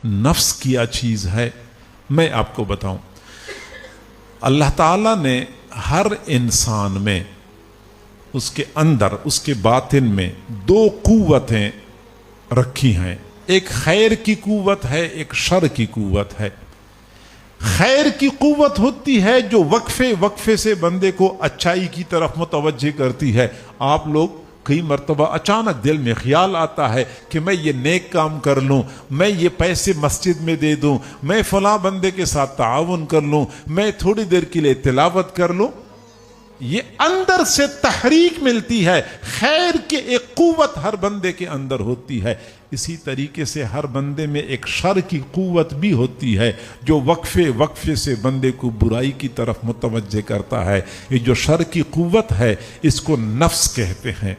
नफ्स क्या चीज है, मैं आपको बताऊं। अल्लाह ताला ने हर इंसान में, उसके अंदर, उसके बातिन में दो कुव्वतें रखी हैं। एक खैर की कुव्वत है, एक शर की कुव्वत है। खैर की कुव्वत होती है जो वक्फे वक्फे से बंदे को अच्छाई की तरफ मुतवज्जे करती है। आप लोग कई मर्तबा अचानक दिल में ख्याल आता है कि मैं ये नेक काम कर लूं, मैं ये पैसे मस्जिद में दे दूं, मैं फलां बंदे के साथ ताउन कर लूं, मैं थोड़ी देर के लिए तिलावत कर लूं। ये अंदर से तहरीक मिलती है। खैर की एक कुव्वत हर बंदे के अंदर होती है। इसी तरीके से हर बंदे में एक शर की कुव्वत भी होती है जो वक्फे वक्फे से बंदे को बुराई की तरफ मुतवज्जे करता है। ये जो शर की कुव्वत है इसको नफ्स कहते हैं।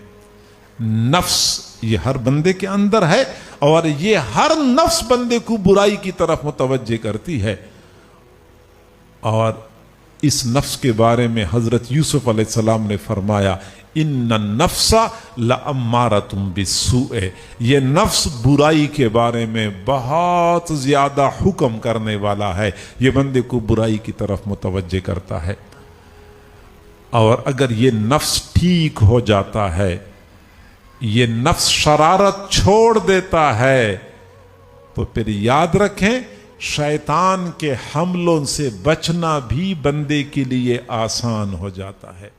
नफ्स ये हर बंदे के अंदर है और ये हर नफ्स बंदे को बुराई की तरफ मुतवज्जे करती है। और इस नफ्स के बारे में हजरत यूसुफ अलैहिस्सलाम ने फरमाया, इन्ना नफ्सा लअम्मारतुम बिस्सूए, ये नफ्स बुराई के बारे में बहुत ज्यादा हुक्म करने वाला है, ये बंदे को बुराई की तरफ मुतवज्जे करता है। और अगर ये नफ्स ठीक हो जाता है, ये नफ्स शरारत छोड़ देता है, तो फिर याद रखें शैतान के हमलों से बचना भी बंदे के लिए आसान हो जाता है।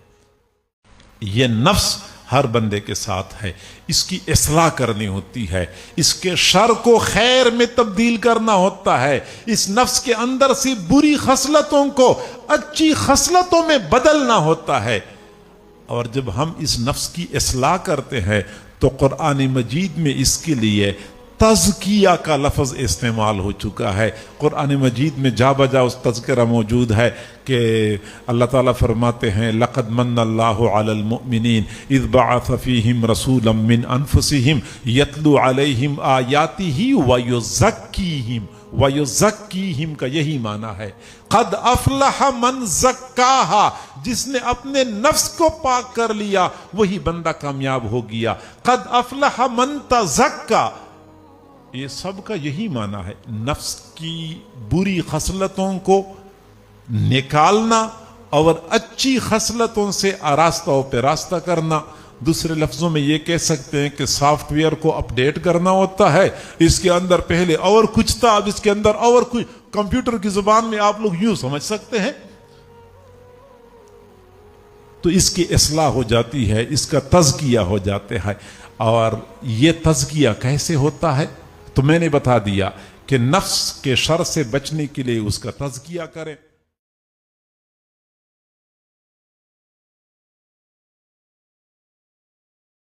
ये नफ्स हर बंदे के साथ है, इसकी इस्लाह करनी होती है, इसके शर को खैर में तब्दील करना होता है, इस नफ्स के अंदर से बुरी खसलतों को अच्छी खसलतों में बदलना होता है। और जब हम इस नफ्स की इस्लाह करते हैं तो कुरान मजीद में इसके लिए तज़किया का लफ्ज़ इस्तेमाल हो चुका है। कुरान मजीद में जा बजा उस तज़किरा मौजूद है कि अल्लाह ताला फरमाते हैं, लक़द मन्नल्लाहु अलल मुमिनीन इज़ बअथ फ़ीहिम रसूलन मिन अनफुसिहिम यतलू अलैहिम आयातिही व युज़क्कीहिम। व युज़क्कीहिम का यही माना है, क़द अफ़लह मन ज़क्काहा, जिसने अपने नफ्स को पाक कर लिया वही बंदा कामयाब हो गया। क़द अफ़लह मन तज़क्का, ये सब का यही माना है, नफ्स की बुरी खसलतों को निकालना और अच्छी खसलतों से आरास्ता पे रास्ता करना। दूसरे लफ्जों में ये कह सकते हैं कि सॉफ्टवेयर को अपडेट करना होता है। इसके अंदर पहले और कुछ था, अब इसके अंदर और कुछ, कंप्यूटर की जुबान में आप लोग यूं समझ सकते हैं। तो इसकी इस्लाह हो जाती है, इसका तज़किया हो जाता है। और ये तज़किया कैसे होता है तो मैंने बता दिया कि नफ्स के शर से बचने के लिए उसका तज़किया करें।